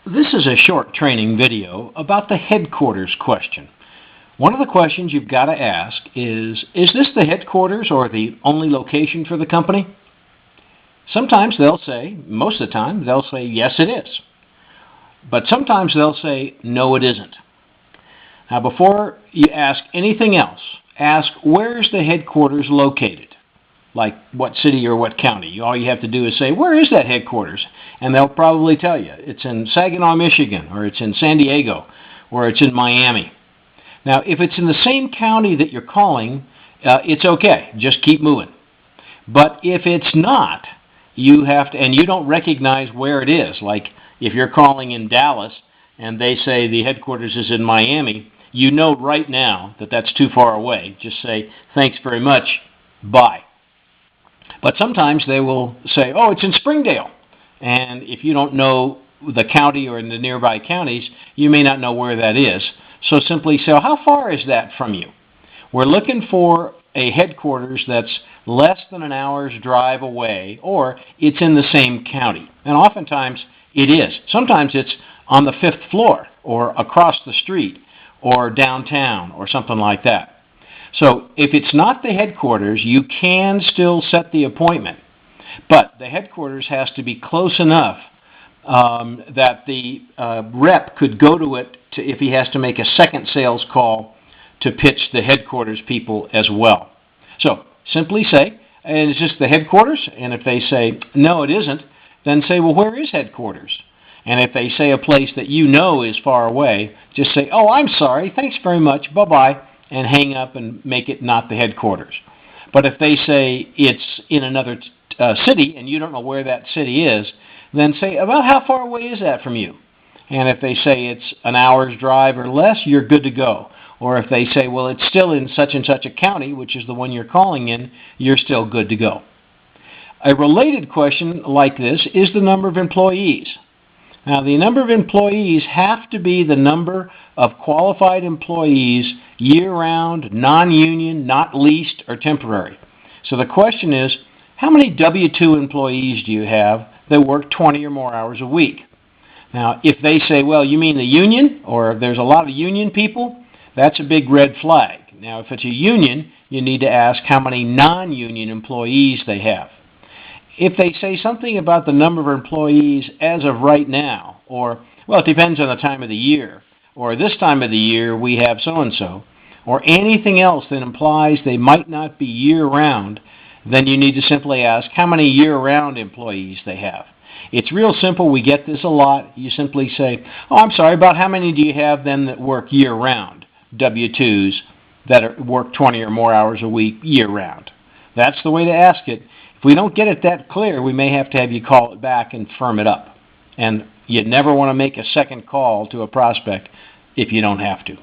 This is a short training video about the headquarters question. One of the questions you've got to ask is this the headquarters or the only location for the company? Sometimes they'll say, most of the time, they'll say, yes, it is. But sometimes they'll say, no, it isn't. Now, before you ask anything else, ask, where is the headquarters located? Like what city or what county. All you have to do is say, where is that headquarters? And they'll probably tell you. It's in Saginaw, Michigan, or it's in San Diego, or it's in Miami. Now, if it's in the same county that you're calling, it's okay. Just keep moving. But if it's not, you have to, and you don't recognize where it is, like if you're calling in Dallas and they say the headquarters is in Miami, you know right now that that's too far away. Just say, thanks very much, bye. But sometimes they will say, oh, it's in Springdale. And if you don't know the county or in the nearby counties, you may not know where that is. So simply say, how far is that from you? We're looking for a headquarters that's less than an hour's drive away, or it's in the same county. And oftentimes it is. Sometimes it's on the 5th floor, or across the street, or downtown, or something like that. So if it's not the headquarters, you can still set the appointment. But the headquarters has to be close enough that the rep could go to it if he has to make a second sales call to pitch the headquarters people as well. So simply say, is this the headquarters? And if they say, no, it isn't, then say, well, where is headquarters? And if they say a place that you know is far away, just say, oh, I'm sorry, thanks very much, bye-bye, and hang up and make it not the headquarters. But if they say it's in another city and you don't know where that city is, then say, about how far away is that from you? And if they say it's an hour's drive or less, you're good to go. Or if they say, well, it's still in such and such a county, which is the one you're calling in, you're still good to go. A related question like this is the number of employees. Now, the number of employees have to be the number of qualified employees year-round, non-union, not leased, or temporary. So the question is, how many W-2 employees do you have that work 20 or more hours a week? Now, if they say, well, you mean the union, or there's a lot of union people, that's a big red flag. Now, if it's a union, you need to ask how many non-union employees they have. If they say something about the number of employees as of right now, or, well, it depends on the time of the year, or this time of the year we have so-and-so, or anything else that implies they might not be year-round, then you need to simply ask how many year-round employees they have. It's real simple. We get this a lot. You simply say, oh, I'm sorry, about how many do you have then that work year-round, W-2s, that work 20 or more hours a week year-round? That's the way to ask it. If we don't get it that clear, we may have to have you call it back and firm it up. And you never want to make a second call to a prospect if you don't have to.